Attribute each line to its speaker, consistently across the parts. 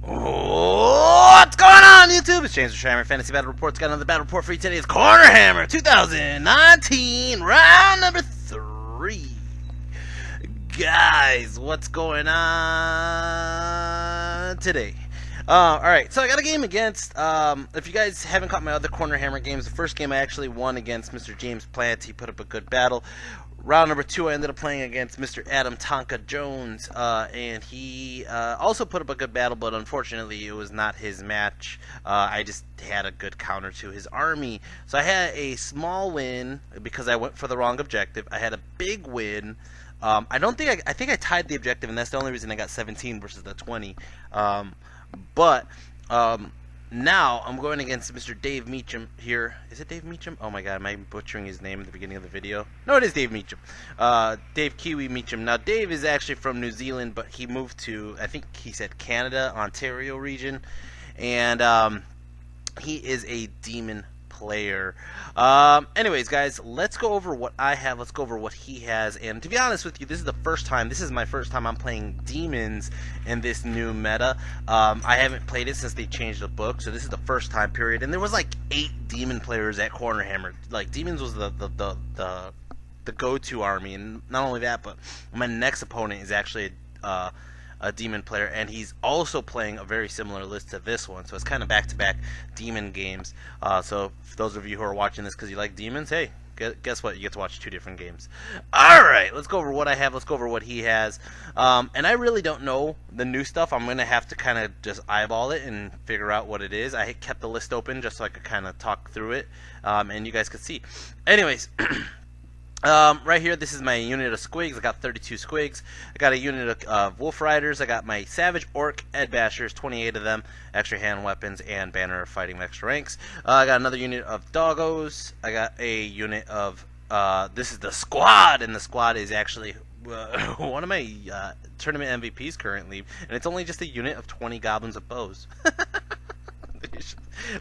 Speaker 1: What's going on, YouTube? It's James with CBR Fantasy Battle Reports. Got another battle report for you today. It's CornerHammer 2019, round number 3. Guys, what's going on today? Alright, so I got a game against, if you guys haven't caught my other CornerHammer games, the first game I actually won against Mr. James Plant. He put up a good battle. Round number 2, I ended up playing against Mr. Adam Tonka Jones, and he also put up a good battle, but unfortunately it was not his match. I just had a good counter to his army. So I had a small win because I went for the wrong objective. I had a big win. I think I tied the objective, and that's the only reason I got 17 versus the 20. Now I'm going against Mr. Dave Meacham here. Is it Dave Meacham? Oh my god, am I butchering his name at the beginning of the video? No, it is Dave Meacham. Dave Kiwi Meacham. Now, Dave is actually from New Zealand, but he moved to, I think he said Canada, Ontario region. And he is a demon player. Anyways, guys, let's go over what I have. Let's go over what he has. And to be honest with you, this is my first time I'm playing demons in this new meta. I haven't played it since they changed the book, so this is the first time period. And there was like 8 demon players at CornerHammer. Like, demons was the go-to army, and not only that, but my next opponent is actually a demon player, and he's also playing a very similar list to this one, so it's kind of back-to-back demon games. So for those of you who are watching this because you like demons, hey, guess what? You get to watch 2 different games. Alright, let's go over what I have. Let's go over what he has. And I really don't know the new stuff. I'm going to have to kind of just eyeball it and figure out what it is. I kept the list open just so I could kind of talk through it, and you guys could see. Anyways, right here, this is my unit of squigs. I got 32 squigs. I got a unit of wolf riders. I got my savage orc Ed Bashers, 28 of them, extra hand weapons, and banner fighting with extra ranks. I got another unit of doggos. I got a unit of, this is the squad, and the squad is actually one of my tournament MVPs currently, and it's only just a unit of 20 goblins of bows.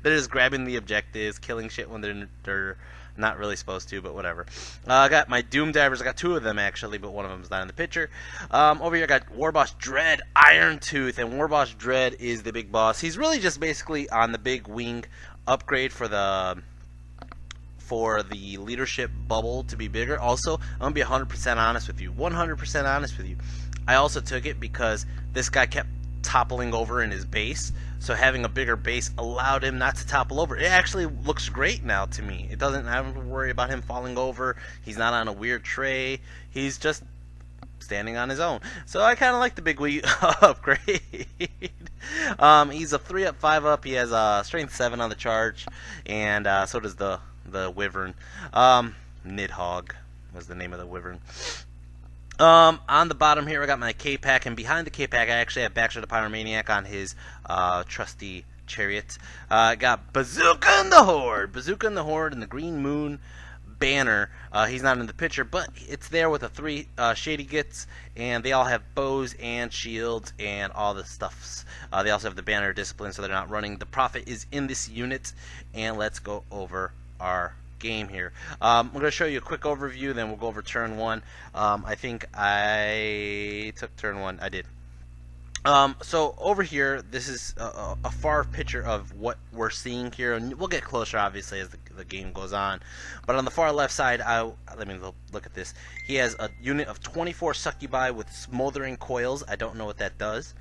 Speaker 1: They're just grabbing the objectives, killing shit when they're not really supposed to, but whatever. I got my Doom Divers. I got 2 of them, actually, but one of them is not in the picture. Over here, I got Warboss Dread Irontooth, and Warboss Dread is the big boss. He's really just basically on the big wing upgrade for the leadership bubble to be bigger. Also, I'm going to be 100% honest with you. 100% honest with you. I also took it because this guy kept toppling over in his base, so having a bigger base allowed him not to topple over. It actually looks great now to me. I don't have to worry about him falling over. He's not on a weird tray. He's just standing on his own. So I kind of like the big wee upgrade. He's a 3-up, 5-up. He has strength 7 on the charge, and so does the wyvern. Nidhogg was the name of the wyvern. On the bottom here, I got my K-Pack, and behind the K-Pack, I actually have Baxter the Pyromaniac on his trusty chariot. I got Bazooka and the Horde. Bazooka and the Horde and the Green Moon banner. He's not in the picture, but it's there with the 3 Shady Gits, and they all have bows and shields and all the stuffs. They also have the banner of discipline, so they're not running. The Prophet is in this unit, and let's go over our game here. I'm going to show you a quick overview, then we'll go over turn 1. I think I took turn 1. I did. So over here, this is a far picture of what we're seeing here, and we'll get closer obviously as the game goes on. But on the far left side, let me look at this. He has a unit of 24 succubi with smoldering coils. I don't know what that does.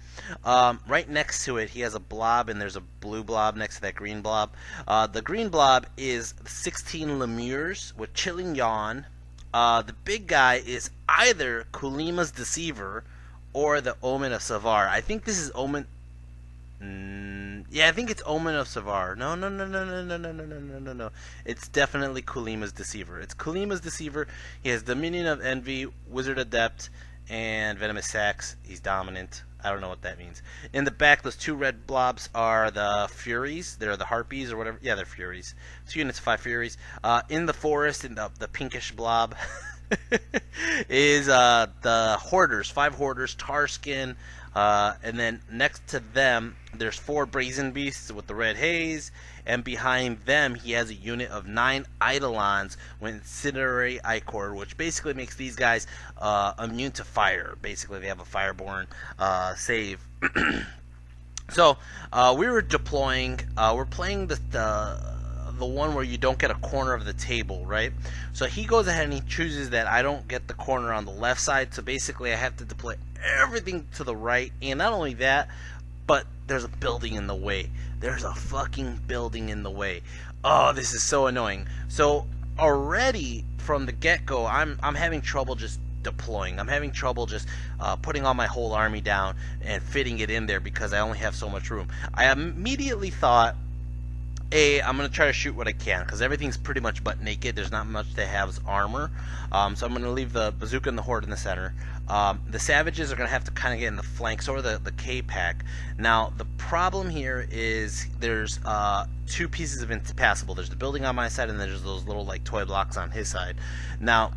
Speaker 1: Right next to it, he has a blob, and there's a blue blob next to that green blob. The green blob is 16 lemures with chilling yawn. The big guy is either Kulima's Deceiver or the Omen of Savar. I think this is Omen. Yeah, I think it's Omen of Savar. No. It's definitely Kulima's Deceiver. It's Kulima's Deceiver. He has Dominion of Envy, Wizard Adept, and Venomous Sacs. He's dominant. I don't know what that means. In the back, those 2 red blobs are the Furies. They're the Harpies or whatever. Yeah, they're Furies. 2 units of 5 Furies. In the forest, in the pinkish blob, is the Hoarders. 5 Hoarders, Tarskin. And then next to them, there's 4 Brazen Beasts with the red haze, and behind them he has a unit of 9 Eidolons with Incinerary Ichor, which basically makes these guys immune to fire. Basically, they have a Fireborn save. So we were deploying. We're playing the one where you don't get a corner of the table, right? So he goes ahead and he chooses that I don't get the corner on the left side. So basically, I have to deploy everything to the right, and not only that, but there's a building in the way. There's a fucking building in the way. Oh, this is so annoying. So already from the get-go, I'm having trouble just deploying. I'm having trouble just putting all my whole army down and fitting it in there because I only have so much room. I immediately thought, I'm going to try to shoot what I can because everything's pretty much butt naked. There's not much that has armor. So I'm going to leave the bazooka and the horde in the center. The savages are going to have to kind of get in the flanks or the K-pack. Now, the problem here is there's two pieces of impassable. There's the building on my side and there's those little like toy blocks on his side. Now,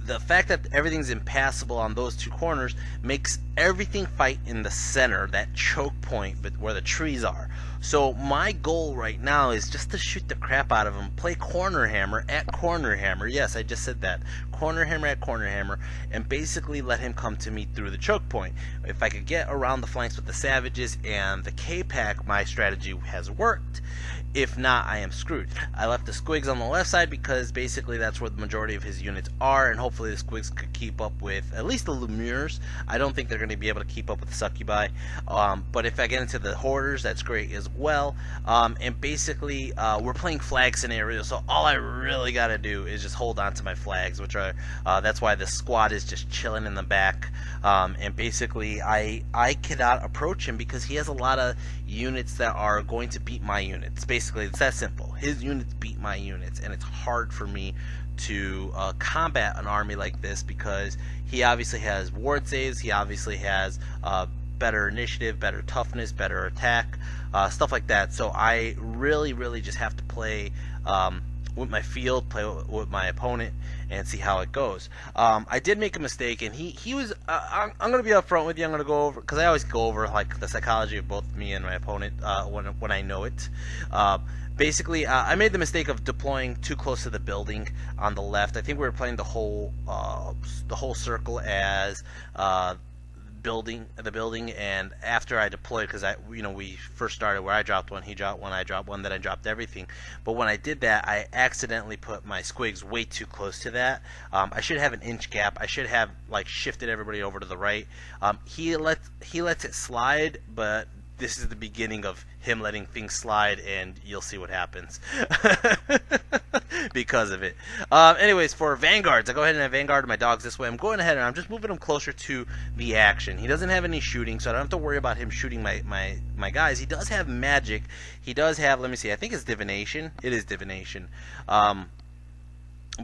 Speaker 1: the fact that everything's impassable on those two corners makes everything fight in the center, that choke point where the trees are. So my goal right now is just to shoot the crap out of him, play CornerHammer at CornerHammer. Yes, I just said that. CornerHammer at CornerHammer, and basically let him come to me through the choke point. If I could get around the flanks with the savages and the K-pack, my strategy has worked. If not, I am screwed. I left the squigs on the left side because basically that's where the majority of his units are, and hopefully the squigs could keep up with at least the lemures. I don't think they're going to be able to keep up with the succubi, but if I get into the hoarders, that's great as well. And basically, we're playing flag scenario, so all I really got to do is just hold on to my flags, which are that's why the squad is just chilling in the back. And basically, I cannot approach him because he has a lot of units that are going to beat my units. Basically, it's that simple. His units beat my units, and it's hard for me to combat an army like this because he obviously has ward saves, he obviously has better initiative, better toughness, better attack, stuff like that. So I really just have to play with my field, play with my opponent, and see how it goes. I did make a mistake, and he was. I'm going to be upfront with you. I'm going to go over because I always go over like the psychology of both me and my opponent when I know it. Basically, I made the mistake of deploying too close to the building on the left. I think we were playing the whole circle as the building, and after I deployed, because we first started where I dropped one, he dropped one, I dropped one, then I dropped everything. But when I did that, I accidentally put my squigs way too close to that. I should have an inch gap. I should have like shifted everybody over to the right. He lets it slide, but this is the beginning of him letting things slide, and you'll see what happens because of it. Anyways, for vanguards, I go ahead and I vanguard my dogs this way. I'm going ahead and I'm just moving him closer to the action. He doesn't have any shooting, so I don't have to worry about him shooting my guys. He does have magic. He does have, let me see, I think it's divination. It is divination.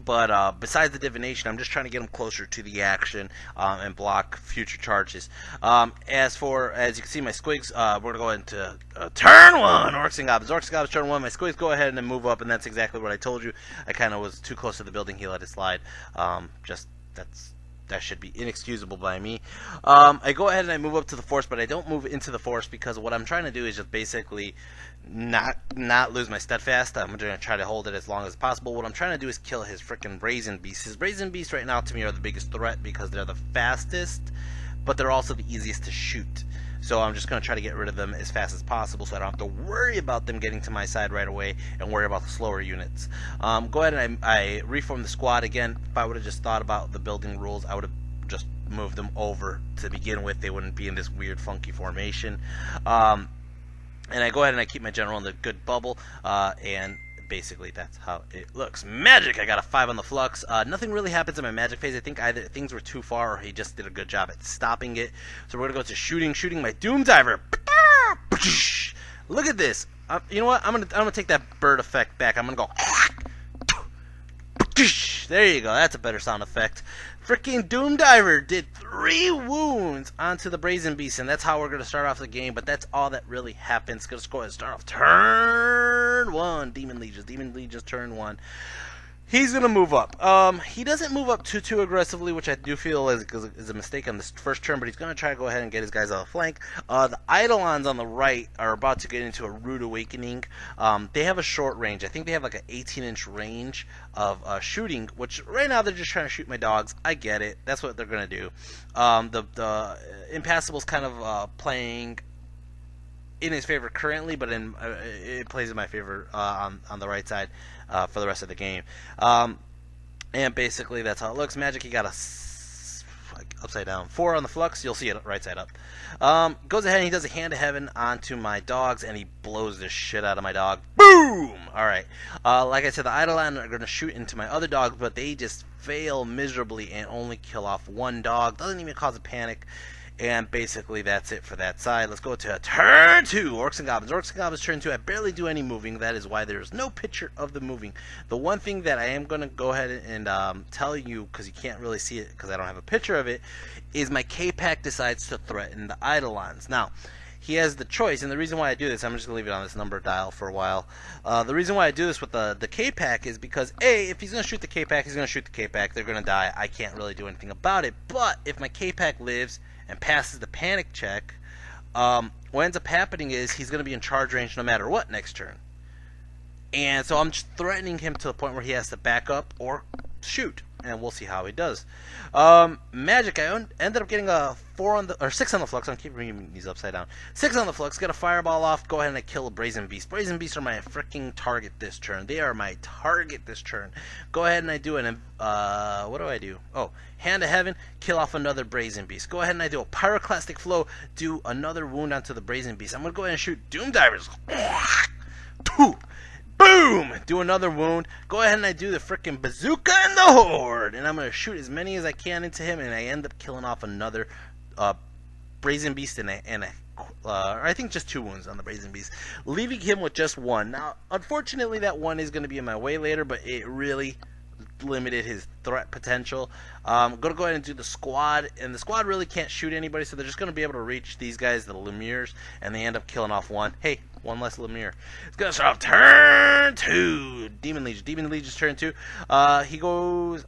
Speaker 1: But besides the divination, I'm just trying to get him closer to the action and block future charges. As you can see, my squigs, we're going to go into turn one, Orcs and Gobbos. Orcs and Gobbos, turn one. My squigs go ahead and then move up, and that's exactly what I told you. I kind of was too close to the building. He let it slide. That should be inexcusable by me. I go ahead and I move up to the force, but I don't move into the force because what I'm trying to do is just basically not lose my steadfast. I'm going to try to hold it as long as possible. What I'm trying to do is kill his freaking brazen beasts. His brazen beasts right now to me are the biggest threat because they're the fastest, but they're also the easiest to shoot. So I'm just going to try to get rid of them as fast as possible so I don't have to worry about them getting to my side right away and worry about the slower units. Go ahead and I reform the squad again. If I would have just thought about the building rules, I would have just moved them over to begin with. They wouldn't be in this weird funky formation. And I go ahead and I keep my general in the good bubble, and basically that's how it looks. Magic! I got a 5 on the flux. Nothing really happens in my magic phase. I think either things were too far or he just did a good job at stopping it. So we're going to go to shooting my Doom Diver. Look at this. You know what? I'm gonna take that bird effect back. I'm going to go. There you go. That's a better sound effect. Freaking Doom Diver did 3 wounds onto the Brazen Beast, and that's how we're going to start off the game, but that's all that really happens. Let's go ahead and start off turn 1. Demon Legions turn 1. He's going to move up. He doesn't move up too aggressively, which I do feel is a mistake on this first turn, but he's going to try to go ahead and get his guys on the flank. The Eidolons on the right are about to get into a rude awakening. They have a short range. I think they have like an 18-inch range of shooting, which right now they're just trying to shoot my dogs. I get it. That's what they're going to do. The Impassible's kind of playing in his favor currently, but it plays in my favor on the right side for the rest of the game. And basically that's how it looks. Magic, he got a upside down 4 on the flux. You'll see it right side up. Goes ahead and he does a hand of heaven onto my dogs, and he blows the shit out of my dog. Boom! Alright. Like I said, the Eidolon are going to shoot into my other dogs, but they just fail miserably and only kill off one dog. Doesn't even cause a panic. And basically that's it for that side. Let's go to turn 2. Orcs and Goblins. Orcs and Goblins turn 2. I barely do any moving. That is why there's no picture of the moving. The one thing that I am going to go ahead and tell you, because you can't really see it because I don't have a picture of it, is my K-Pack decides to threaten the Eidolons. Now, he has the choice, and the reason why I do this, I'm just going to leave it on this number dial for a while. The reason why I do this with the K-Pack is because, A, if he's going to shoot the K-Pack, he's going to shoot the K-Pack. They're going to die. I can't really do anything about it. But if my K-Pack lives and passes the panic check, what ends up happening is he's going to be in charge range no matter what next turn. And so I'm just threatening him to the point where he has to back up or shoot, and we'll see how he does. Magic, I ended up getting a 6 on the flux. I'm keeping reading these upside down. 6 on the flux. Get a fireball off. Go ahead and I kill a brazen beast. Brazen beasts are my freaking target this turn. They are my target this turn. Go ahead and I do an what do I do? Oh, hand of heaven. Kill off another brazen beast. Go ahead and I do a pyroclastic flow. Do another wound onto the brazen beast. I'm gonna go ahead and shoot doom divers. 2. Boom! Do another wound. Go ahead and I do the freaking bazooka and the horde. And I'm going to shoot as many as I can into him. And I end up killing off another brazen beast and I think just 2 wounds on the brazen beast. Leaving him with just 1. Now, unfortunately, that 1 is going to be in my way later. But it really limited his threat potential. I'm going to go ahead and do the squad. And the squad really can't shoot anybody. So they're just going to be able to reach these guys, the Lemures. And they end up killing off 1. Hey. 1 less Lemure. It's going to start off turn 2. Demon Legion. Demon Legion's turn 2. He goes...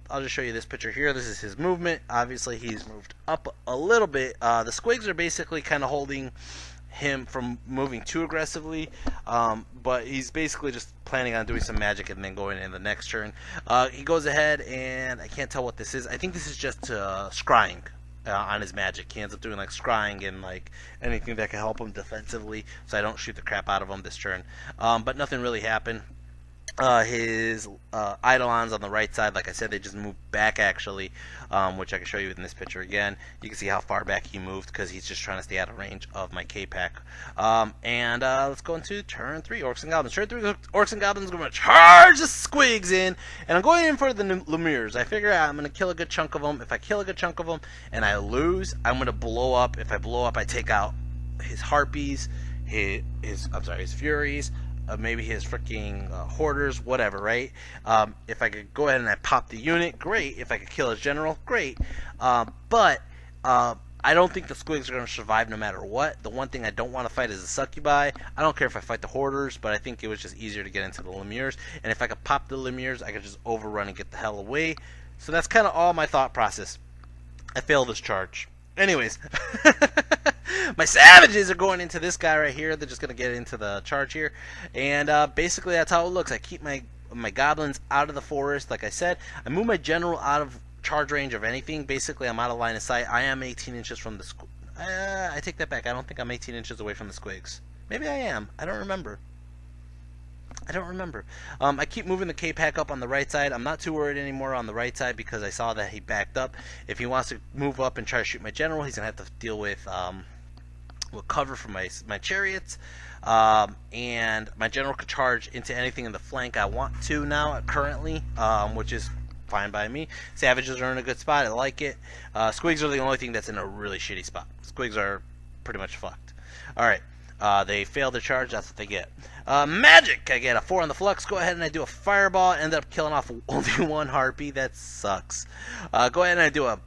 Speaker 1: I'll just show you this picture here. This is his movement. Obviously, he's moved up a little bit. The squigs are basically kind of holding him from moving too aggressively. But he's basically just planning on doing some magic and then going in the next turn. He goes ahead, and I can't tell what this is. I think this is just scrying. On his magic. He ends up doing like scrying and like anything that can help him defensively, so I don't shoot the crap out of him this turn. But nothing really happened. His Eidolons on the right side, like I said, they just moved back actually, which I can show you in this picture again. You can see how far back he moved because he's just trying to stay out of range of my K-Pack. Let's go into turn 3, Orcs and Goblins. Turn 3, Orcs and Goblins are going to charge the squigs in, and I'm going in for the Lemures. I figure I'm going to kill a good chunk of them. If I kill a good chunk of them and I lose, I'm going to blow up. If I blow up, I take out his Harpies, his Furies, maybe his freaking hoarders, whatever, right? If I could go ahead and I pop the unit, great. If I could kill his general, great. But I don't think the squigs are going to survive no matter what. The one thing I don't want to fight is the succubi. I don't care if I fight the hoarders, but I think it was just easier to get into the Lemures. And if I could pop the Lemures, I could just overrun and get the hell away. So that's kind of all my thought process. I failed this charge. Anyways, my savages are going into this guy right here. They're just going to get into the charge here. And basically that's how it looks. I keep my goblins out of the forest, like I said. I move my general out of charge range of anything. Basically, I'm out of line of sight. I am 18 inches from the I take that back. I don't think I'm 18 inches away from the squigs. Maybe I am. I don't remember. I keep moving the K-Pack up on the right side. I'm not too worried anymore on the right side because I saw that he backed up. If he wants to move up and try to shoot my general, he's going to have to deal with cover from my chariots. And my general could charge into anything in the flank I want to now, currently, which is fine by me. Savages are in a good spot. I like it. Squigs are the only thing that's in a really shitty spot. Squigs are pretty much fucked. Alright. They failed their charge. That's what they get. Magic! I get a 4 on the flux. Go ahead and I do a fireball. End up killing off only 1 harpy. That sucks. Go ahead and I do a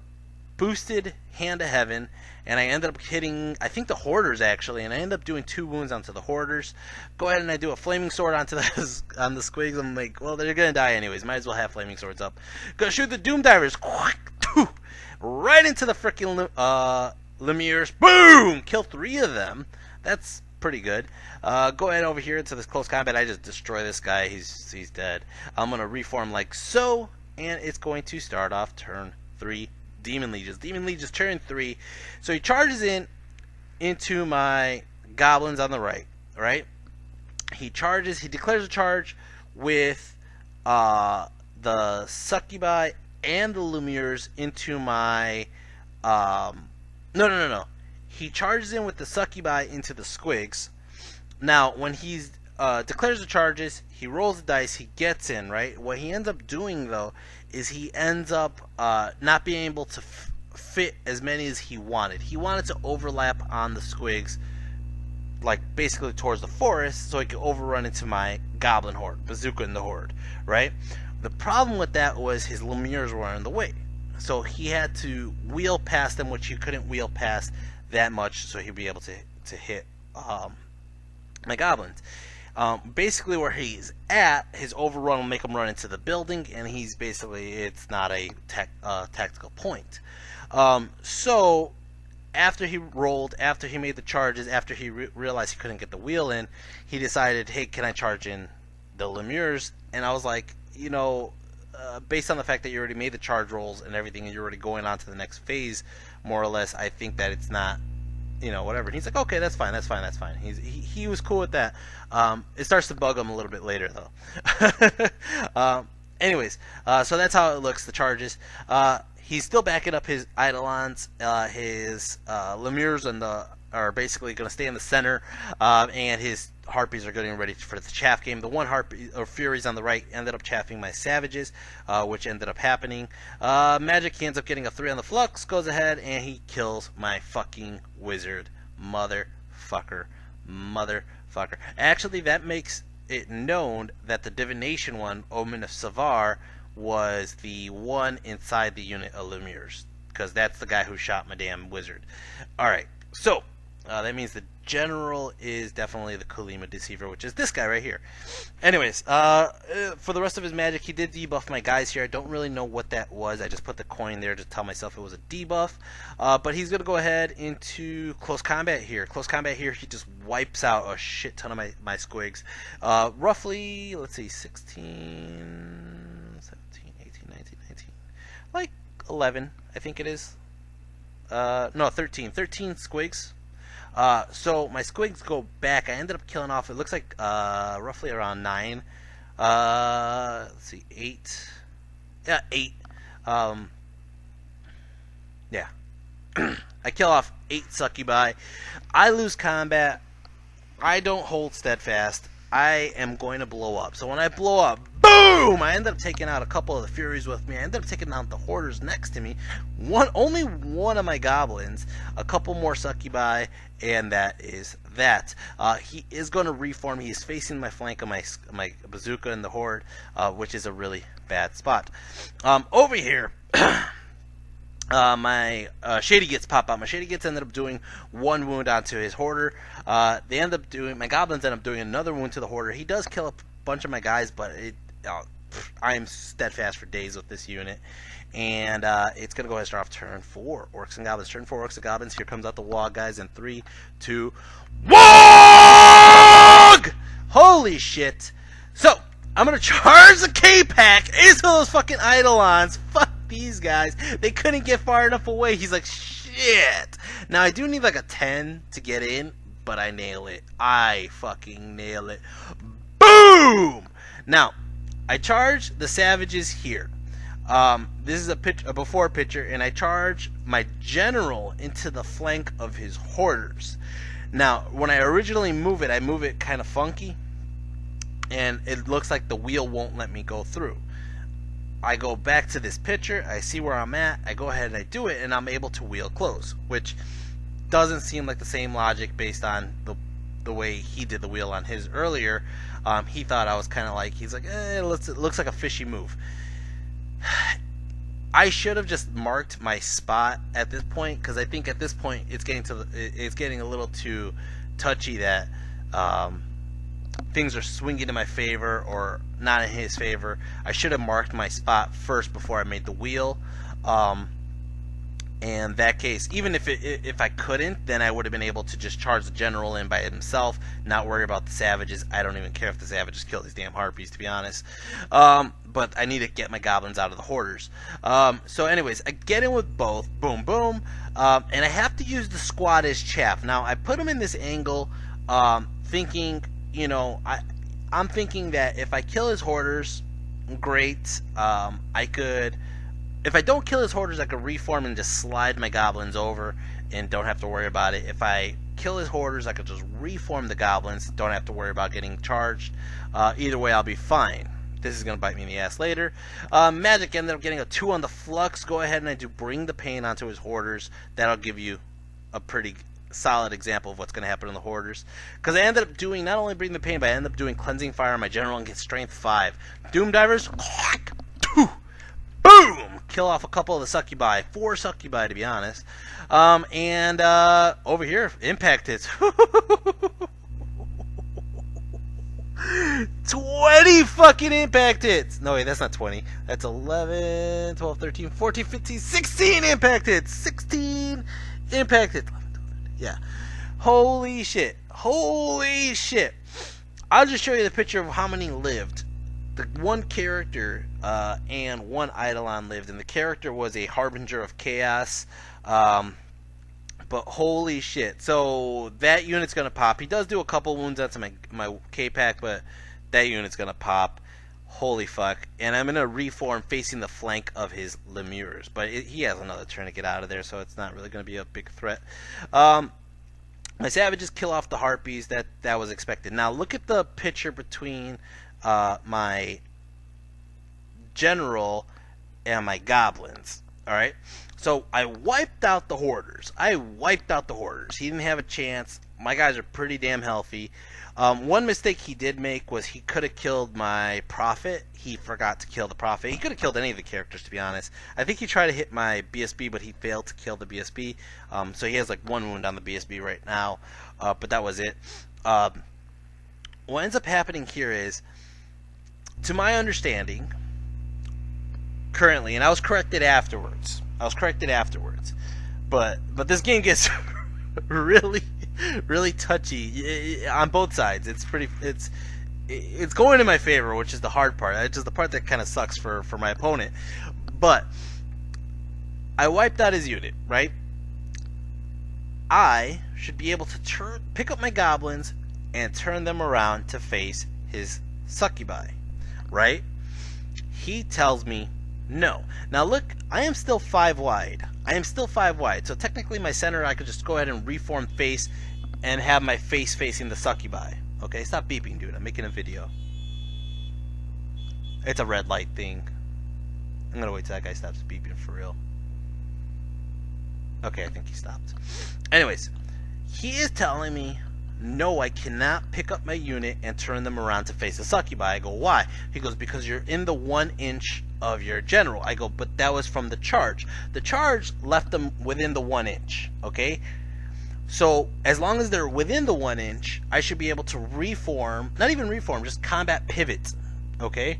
Speaker 1: boosted hand of heaven. And I end up hitting, I think, the hoarders actually. And I end up doing 2 wounds onto the hoarders. Go ahead and I do a flaming sword onto on the squigs. I'm like, well, they're going to die anyways. Might as well have flaming swords up. Gonna shoot the doom divers. Right into the freaking Lemures. Boom! Kill 3 of them. That's pretty good. Go ahead over here into this close combat. I just destroy this guy. He's dead. I'm going to reform like so. And it's going to start off turn 3. Demon Legions. Demon Legions turn 3. So he charges into my goblins on the right, right? He charges, he declares a charge with the succubi and the lemures into my no. He charges in with the succubi into the squigs. Now, when he declares the charges, he rolls the dice, he gets in, right? What he ends up doing, though, is he ends up not being able to fit as many as he wanted. He wanted to overlap on the squigs, like basically towards the forest, so he could overrun into my goblin horde, bazooka in the horde, right? The problem with that was his lemures were in the way. So he had to wheel past them, which he couldn't wheel past that much, so he'd be able to hit my goblins. Basically, where he's at, his overrun will make him run into the building, and he's basically, it's not a tactical point. So after he rolled, after he made the charges, after he realized he couldn't get the wheel in, he decided, hey, can I charge in the lemures? And I was like, you know, based on the fact that you already made the charge rolls and everything, and you're already going on to the next phase, more or less, I think that it's not, you know, whatever. And he's like, okay, that's fine. He was cool with that. It starts to bug him a little bit later, though. Anyways, so that's how it looks, the charges. He's still backing up his eidolons. His lemures are basically going to stay in the center, and his harpies are getting ready for the chaff game. The one harpy or furies on the right ended up chaffing my savages, which ended up happening. Magic, he ends up getting a 3 on the flux, goes ahead and he kills my fucking wizard, motherfucker. Actually, that makes it known that the divination one, Omen of Savar, was the one inside the unit of lemures, because that's the guy who shot my damn wizard. Alright, so that means the general is definitely the Kulima Deceiver, which is this guy right here. Anyways, for the rest of his magic, he did debuff my guys here. I don't really know what that was. I just put the coin there to tell myself it was a debuff. But he's going to go ahead into close combat here. Close combat here, he just wipes out a shit ton of my squigs. Roughly, let's see, 16, 17, 18, 19, 19. Like 11, I think it is. No, 13. 13 squigs. So my squigs go back. I ended up killing off, it looks like roughly around 9. Let's see, 8. Yeah, 8. Yeah. I kill off 8 succubi. I lose combat. I don't hold steadfast. I am going to blow up. So when I blow up, boom! I end up taking out a couple of the Furies with me. I end up taking out the Hoarders next to me. Only one of my goblins, a couple more succubi, and that is that. He is going to reform. He is facing my flank of my bazooka in the Horde, which is a really bad spot. Over here, my Shady Gits pop out. My Shady Gits ended up doing 1 wound onto his Hoarder. They end up doing, my goblins end up doing another wound to the Hoarder. He does kill a bunch of my guys, but I am steadfast for days with this unit. And it's going to go ahead and start off turn 4. Orcs and Goblins. Turn 4, Orcs and Goblins. Here comes out the Wog, guys, in 3, 2, Wog! Holy shit. So, I'm going to charge the K-Pack into those fucking Eidolons. Fuck these guys. They couldn't get far enough away. He's like, shit. Now, I do need like a 10 to get in, but I nail it. I fucking nail it. Boom! Now, I charge the savages here. This is a before picture, and I charge my general into the flank of his Hoarders. Now, when I originally move it, I move it kind of funky, and it looks like the wheel won't let me go through. I go back to this picture, I see where I'm at, I go ahead and I do it, and I'm able to wheel close, which doesn't seem like the same logic based on the way he did the wheel on his earlier. He thought I was kind of like, he's like, it looks like a fishy move. I should have just marked my spot at this point, because I think at this point it's getting a little too touchy that things are swinging in my favor or not in his favor. I should have marked my spot first before I made the wheel. In that case, even if I couldn't, then I would have been able to just charge the general in by himself, not worry about the savages. I don't even care if the savages kill these damn harpies, to be honest. But I need to get my goblins out of the Hoarders. So anyways, I get in with both. Boom, boom. And I have to use the squad as chaff. Now, I put them in this angle thinking, you know, I'm thinking that if I kill his hoarders, great. I could, if I don't kill his hoarders, I could reform and just slide my goblins over and don't have to worry about it. If I kill his hoarders, I could just reform the goblins, don't have to worry about getting charged. Either way, I'll be fine. This is going to bite me in the ass later. Magic ended up getting a 2 on the flux. Go ahead and I do bring the pain onto his hoarders. That'll give you a pretty solid example of what's going to happen in the hoarders. Because I ended up doing not only bring the pain, but I ended up doing cleansing fire on my general and get strength 5. Doom divers, boom! Kill off a couple of the succubi. 4 succubi to be honest. And over here, impact hits. 20 fucking impact hits! No, wait, that's not 20. That's 11, 12, 13, 14, 15, 16 impact hits! 16 impact hits. 11, 12, 13. Yeah. Holy shit. Holy shit. I'll just show you the picture of how many lived. The one character and one Eidolon lived, and the character was a Harbinger of Chaos. But holy shit. So that unit's going to pop. He does do a couple wounds onto my K-Pack, but that unit's going to pop. Holy fuck. And I'm going to reform facing the flank of his Lemures. But he has another turn to get out of there, so it's not really going to be a big threat. My Savages kill off the Harpies. That was expected. Now look at the picture between my General and my Goblins. Alright? So I wiped out the hoarders. He didn't have a chance. My guys are pretty damn healthy. One mistake he did make was he could have killed my Prophet. He forgot to kill the Prophet. He could have killed any of the characters, to be honest. I think he tried to hit my BSB, but he failed to kill the BSB. So he has like 1 wound on the BSB right now. But that was it. What ends up happening here is, to my understanding, currently, and I was corrected afterwards. But this game gets really touchy on both sides. It's going in my favor, which is the hard part. It's just the part that kind of sucks for my opponent. But I wiped out his unit, right? I should be able to pick up my goblins and turn them around to face his succubi, right? He tells me no. Now look, I am still 5 wide. So technically my center, I could just go ahead and reform face and have my face facing the succubi. Okay, stop beeping, dude. I'm making a video. It's a red light thing. I'm gonna wait till that guy stops beeping for real. Okay, I think he stopped. Anyways, he is telling me, no, I cannot pick up my unit and turn them around to face the succubi. I go, why? He goes, because you're in the 1 inch of your general. I go, but that was from the charge. The charge left them within the 1 inch, okay? So as long as they're within the 1 inch, I should be able to reform, not even reform, just combat pivot, okay?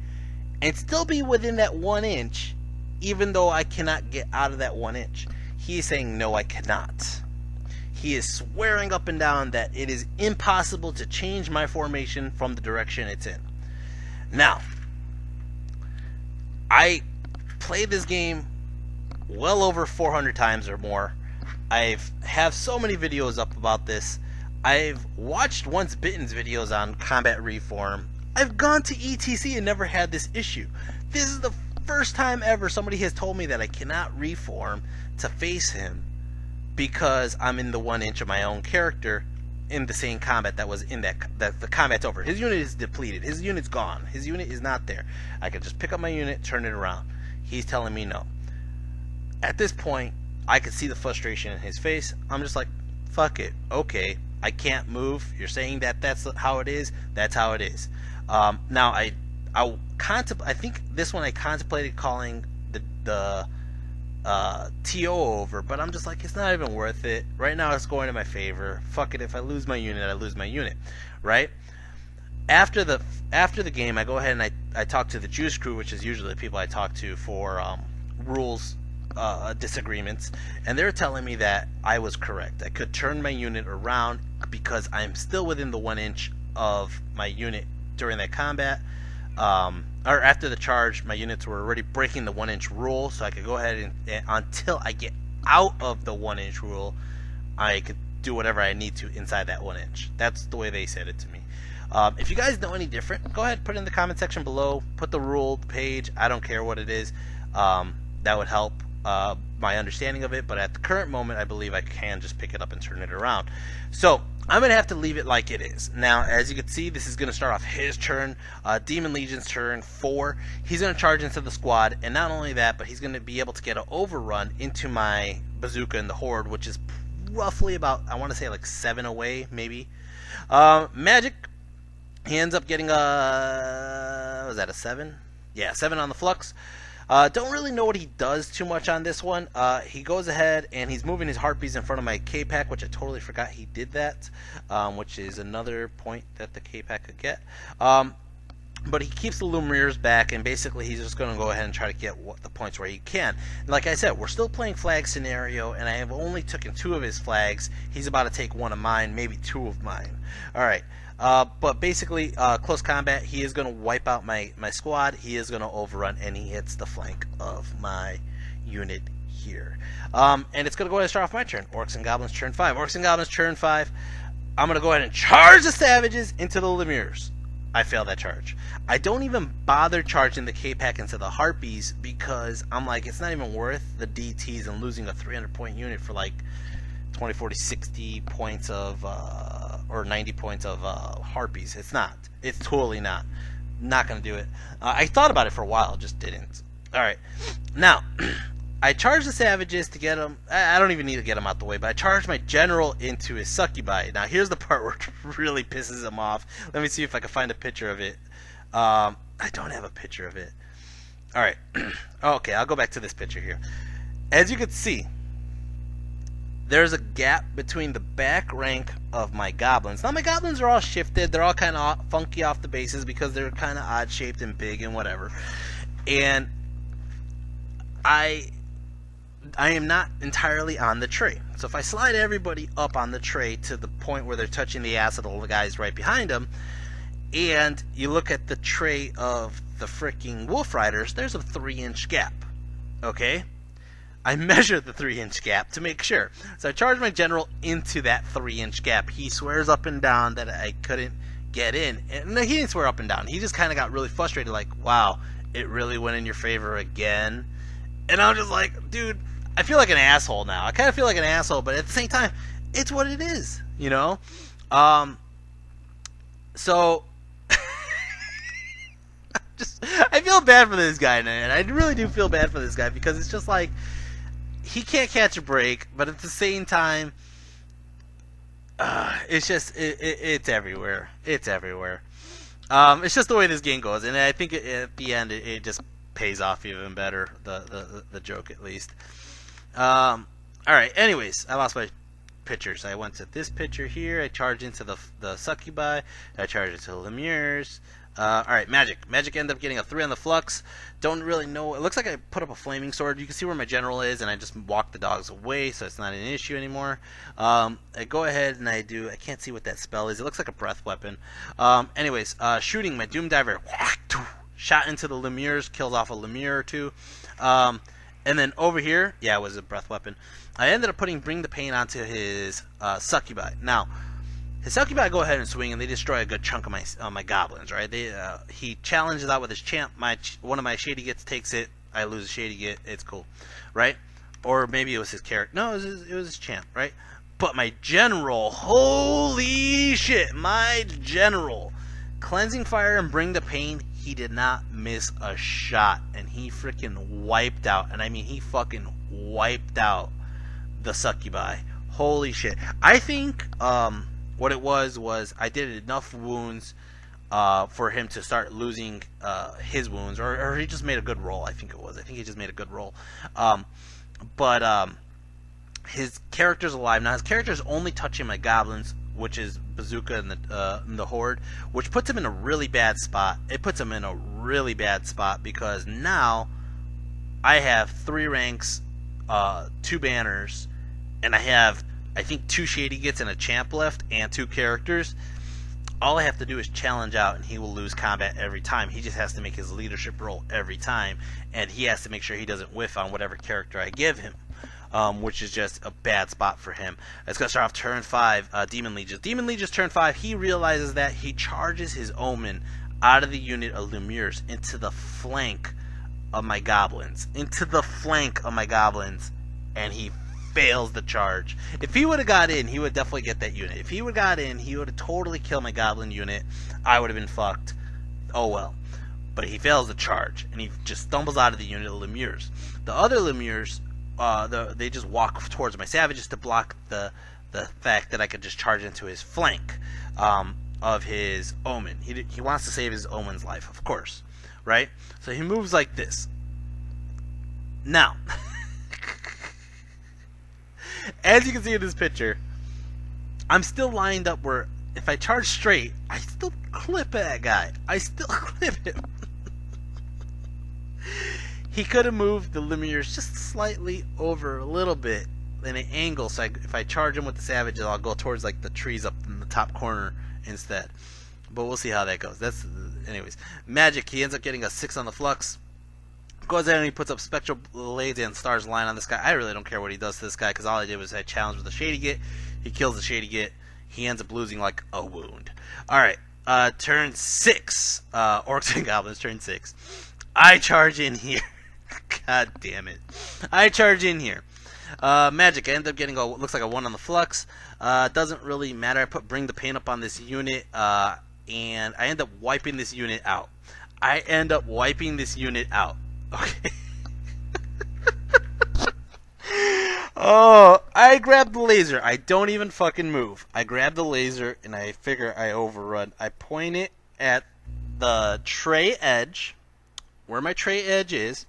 Speaker 1: And still be within that 1 inch, even though I cannot get out of that 1 inch. He's saying, no, I cannot. He is swearing up and down that it is impossible to change my formation from the direction it's in. Now, I played this game well over 400 times or more. I have so many videos up about this. I've watched Once Bitten's videos on combat reform. I've gone to ETC and never had this issue. This is the first time ever somebody has told me that I cannot reform to face him because I'm in the 1 inch of my own character in the same combat that was in that the combat's over. His unit is depleted. His unit's gone. His unit is not there. I can just pick up my unit, turn it around. He's telling me no. At this point, I could see the frustration in his face. I'm just like, fuck it. Okay, I can't move. You're saying that that's how it is. That's how it is. Now I think this one I contemplated calling the TO over, but I'm just like, it's not even worth it. Right now it's going in my favor. Fuck it, if I lose my unit, I lose my unit, right? After the game, I go ahead and I talk to the Juice Crew, which is usually the people I talk to for rules disagreements, and they're telling me that I was correct. I could turn my unit around because I'm still within the 1 inch of my unit during that combat. Or after the charge, my units were already breaking the 1 inch rule, so I could go ahead and until I get out of the 1 inch rule, I could do whatever I need to inside that 1 inch. That's the way they said it to me. If you guys know any different, go ahead, put it in the comment section below. Put the rule, the page, I don't care what it is. That would help my understanding of it, but at the current moment, I believe I can just pick it up and turn it around. So I'm going to have to leave it like it is. Now, as you can see, this is going to start off his turn, Demon Legion's turn 4. He's going to charge into the squad, and not only that, but he's going to be able to get an overrun into my bazooka in the horde, which is roughly about, I want to say like 7 away, maybe. Magic, he ends up getting was that a 7? Yeah, 7 on the flux. Don't really know what he does too much on this one. He goes ahead and he's moving his Harpies in front of my K-Pack, which I totally forgot he did that, which is another point that the K-Pack could get. But he keeps the Lumineers back, and basically he's just going to go ahead and try to get the points where he can. And like I said, we're still playing flag scenario, and I have only taken 2 of his flags. He's about to take 1 of mine, maybe 2 of mine. Alright. But basically, close combat, he is going to wipe out my squad. He is going to overrun, and he hits the flank of my unit here. And it's going to go ahead and start off my turn. Orcs and Goblins turn 5. Orcs and Goblins turn 5. I'm going to go ahead and charge the Savages into the Lumineers. I failed that charge. I don't even bother charging the K-Pack into the Harpies because I'm like, it's not even worth the DTs and losing a 300-point unit for like 20, 40, 60 points of, or 90 points of Harpies. It's not. It's totally not. Not going to do it. I thought about it for a while, just didn't. Alright. Now, I charged the Savages to get them. I don't even need to get them out the way, but I charged my General into his Succubi. Now, here's the part where it really pisses him off. Let me see if I can find a picture of it. I don't have a picture of it. Alright. Okay, I'll go back to this picture here. As you can see, there's a gap between the back rank of my Goblins. Now, my Goblins are all shifted. They're all kind of funky off the bases because they're kind of odd-shaped and big and whatever. And I am not entirely on the tray. So if I slide everybody up on the tray to the point where they're touching the ass of the guys right behind them, and you look at the tray of the freaking Wolf Riders, there's a 3-inch gap. Okay? I measured the 3-inch gap to make sure. So I charged my General into that 3-inch gap. He swears up and down that I couldn't get in. And he didn't swear up and down. He just kind of got really frustrated, like, wow, it really went in your favor again. And I'm just like, dude, I feel like an asshole now. I kind of feel like an asshole, but at the same time, it's what it is, you know? So I feel bad for this guy, man. I really do feel bad for this guy because it's just like he can't catch a break, but at the same time, it's just it's everywhere. It's everywhere. It's just the way this game goes, and I think at the end it just pays off even better. The joke, at least. All right. Anyways, I lost my pictures. I went to this picture here. I charged into the Succubi. I charged into the Lumineers. Alright, Magic. Magic ended up getting a 3 on the Flux. Don't really know. It looks like I put up a Flaming Sword. You can see where my General is, and I just walked the dogs away, so it's not an issue anymore. I go ahead and I can't see what that spell is. It looks like a breath weapon. Anyways, shooting my Doom Diver. Shot into the Lumineers, kills off a Lumiere or 2. And then over here, yeah, it was a breath weapon. I ended up putting Bring the Pain onto his Succubi. Now, his Succubi go ahead and swing, and they destroy a good chunk of my Goblins, right? He challenges out with his Champ. One of my Shady Gits takes it. I lose a Shady Git. It's cool, right? Or maybe it was his character. No, it was his Champ, right? But my General, holy shit, my General. Cleansing Fire and Bring the Pain, he did not miss a shot, and he freaking wiped out. And I mean, he fucking wiped out the Succubi. Holy shit. I think, what it was I did enough wounds for him to start losing his wounds, or he just made a good roll. I think it was. I think he just made a good roll. But his character's alive now. His character's only touching my Goblins, which is Bazooka and the Horde, which puts him in a really bad spot. It puts him in a really bad spot because now I have 3 ranks, 2 banners, and I have, I think, 2 Shady Gits and a Champ left, and 2 characters. All I have to do is challenge out, and he will lose combat every time. He just has to make his leadership roll every time, and he has to make sure he doesn't whiff on whatever character I give him. which is just a bad spot for him. It's going to start off turn 5, Demon Legions. Demon Legions turn 5, he realizes that he charges his Omen out of the unit of Lemures into the flank of my goblins. And he fails the charge. If he would have got in, he would definitely get that unit. If he would have got in, he would have totally killed my goblin unit. I would have been fucked. Oh well. But he fails the charge, and he just stumbles out of the unit of Lemures. The other Lemures, they just walk towards my savages to block the fact that I could just charge into his flank of his Omen. He wants to save his Omen's life, of course, right? So he moves like this. Now, as you can see in this picture, I'm still lined up where if I charge straight, I still clip that guy. I still clip him. He could have moved the Lemures just slightly over a little bit in an angle, so if I charge him with the savages, I'll go towards like the trees up in the top corner instead. But we'll see how that goes. Anyways. Magic, he ends up getting a 6 on the flux. Goes ahead and he puts up Spectral Blades and Stars Line on this guy. I really don't care what he does to this guy, because all I did was I challenged with a Shady Git. He kills the Shady Git. He ends up losing like a wound. Alright, turn 6. Orcs and Goblins, turn 6. I charge in here. God damn it. I charge in here. Magic, I end up getting looks like a 1 on the flux. Doesn't really matter. I bring the pain up on this unit, and I end up wiping this unit out. Okay. Oh, I grab the laser. I don't even fucking move. I grab the laser and I figure I overrun. I point it at the tray edge, where my tray edge is,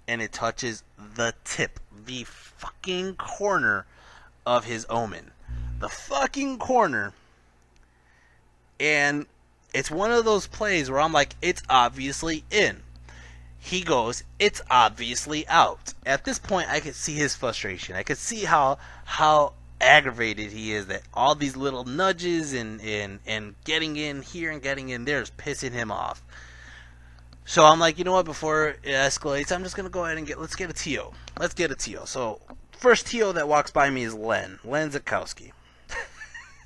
Speaker 1: and it touches the tip, the fucking corner of his Omen. The fucking corner. And it's one of those plays where I'm like, it's obviously in. He goes, it's obviously out. At this point, I could see his frustration. I could see how aggravated he is that all these little nudges and getting in here and getting in there is pissing him off. So I'm like, you know what, before it escalates, I'm just going to go ahead and let's get a TO. Let's get a TO. So, first TO that walks by me is Len Zakowski.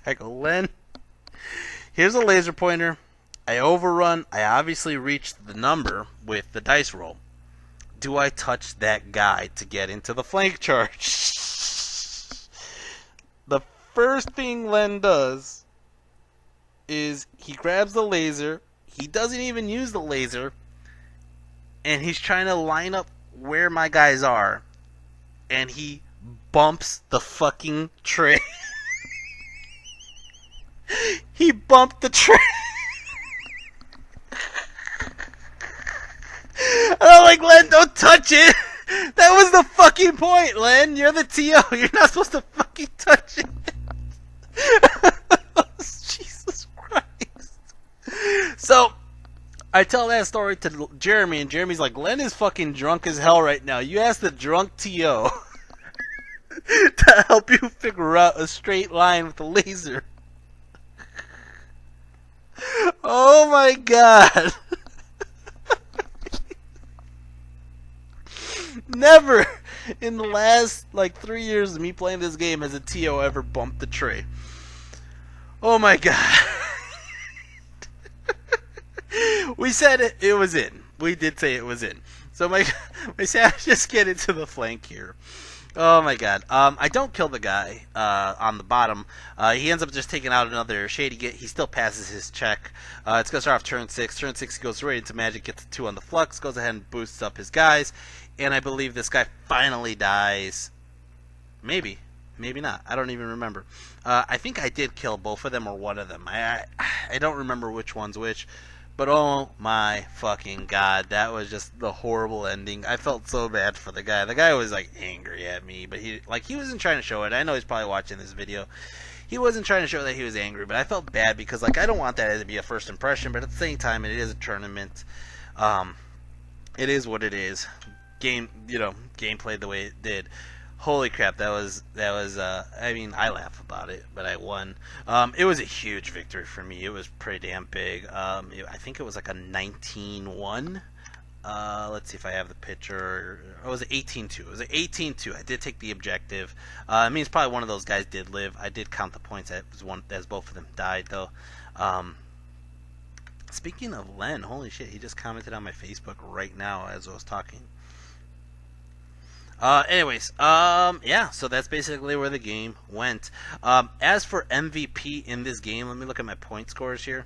Speaker 1: I go, Len, here's a laser pointer. I overrun. I obviously reached the number with the dice roll. Do I touch that guy to get into the flank charge? The first thing Len does is he grabs the laser. He doesn't even use the laser. And he's trying to line up where my guys are. And he bumps the fucking tray. He bumped the tray. And I'm like, Len, don't touch it. That was the fucking point, Len. You're the TO. You're not supposed to fucking touch it. Jesus Christ. So, I tell that story to Jeremy, and Jeremy's like, Len is fucking drunk as hell right now. You asked the drunk TO to help you figure out a straight line with the laser. Oh my god. Never in the last 3 years of me playing this game has a TO ever bumped the tray. Oh my god. We said it was in. We did say it was in. So my savages get into the flank here. Oh my god. I don't kill the guy on the bottom. He ends up just taking out another Shady Git. He still passes his check. It's going to start off turn 6. Turn 6 he goes right into Magic, gets a 2 on the flux, goes ahead and boosts up his guys. And I believe this guy finally dies. Maybe. Maybe not. I don't even remember. I think I did kill both of them or one of them. I don't remember which one's which. But oh my fucking god, that was just the horrible ending. I felt so bad for the guy. The guy was angry at me, but he wasn't trying to show it. I know he's probably watching this video. He wasn't trying to show that he was angry, but I felt bad because I don't want that to be a first impression, but at the same time it is a tournament. It is what it is. Game played the way it did. Holy crap, that was I mean, I laugh about it, but I won. It was a huge victory for me. It was pretty damn big. I think it was like a 19-1 let's see if I have the picture. Oh, it was 18-2. It was an 18-2. I did take the objective. It means probably one of those guys did live. I did count the points as both of them died, though. Speaking of Len, holy shit, he just commented on my Facebook right now as I was talking. Yeah, so that's basically where the game went. As for MVP in this game, let me look at my point scores here.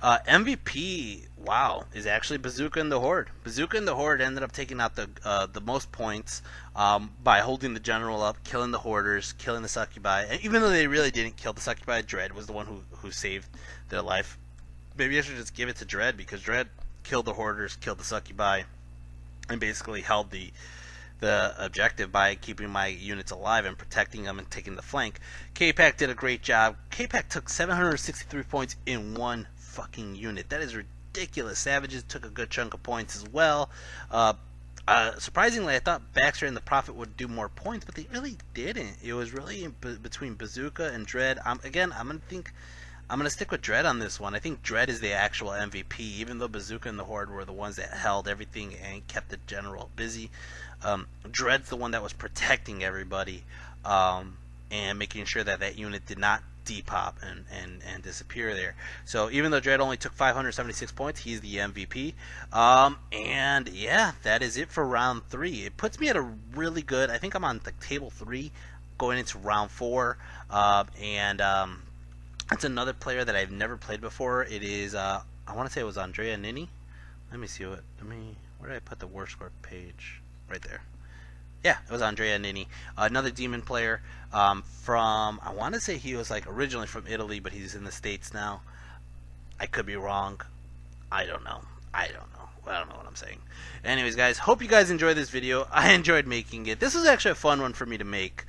Speaker 1: MVP, wow, is actually Bazooka and the Horde. Bazooka and the Horde ended up taking out the most points by holding the general up, killing the Hoarders, killing the Succubi. And even though they really didn't kill the Succubi, Dread was the one who saved their life. Maybe I should just give it to Dread, because Dread killed the Hoarders, killed the Succubi, and basically held the objective by keeping my units alive and protecting them and taking the flank. K-Pack did a great job. K-Pack took 763 points in one fucking unit. That is ridiculous. Savages took a good chunk of points as well. Surprisingly, I thought Baxter and the Prophet would do more points, but they really didn't. It was really between Bazooka and Dread. I'm gonna stick with Dread on this one. I think Dread is the actual MVP, even though Bazooka and the Horde were the ones that held everything and kept the general busy. Dread's the one that was protecting everybody and making sure that unit did not depop and disappear there. So even though Dread only took 576 points, he's the MVP. And yeah, that is it for round 3. It puts me at a really good, I think I'm on like table 3 going into round 4. It's another player that I've never played before. It is I want to say it was Andrea Nini. Where did I put the war score page? Right there. Yeah, it was Andrea Nini, another Daemon player from, I want to say he was like originally from Italy, but he's in the States now. I could be wrong. I don't know. I don't know what I'm saying. Anyways, guys, hope you guys enjoyed this video. I enjoyed making it. This was actually a fun one for me to make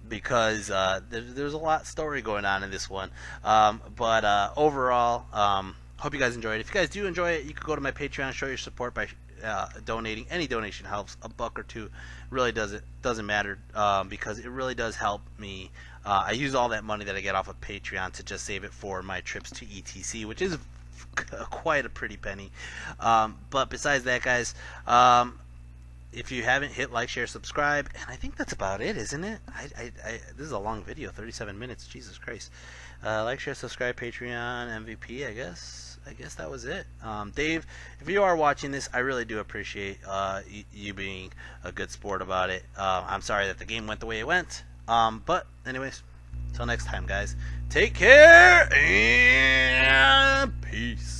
Speaker 1: because there's a lot of story going on in this one. But overall, hope you guys enjoyed it. If you guys do enjoy it, you can go to my Patreon and show your support by donating. Any donation helps. $1 or $2 really doesn't matter because it really does help me. I use all that money that I get off of Patreon to just save it for my trips to ETC, which is quite a pretty penny. But besides that, guys, if you haven't, hit like, share, subscribe, and I think that's about it, isn't it? This is a long video, 37 minutes. Jesus Christ. Like, share, subscribe, Patreon, MVP, I guess that was it. Dave, if you are watching this, I really do appreciate you being a good sport about it. I'm sorry that the game went the way it went. But anyways, till next time, guys, take care and peace.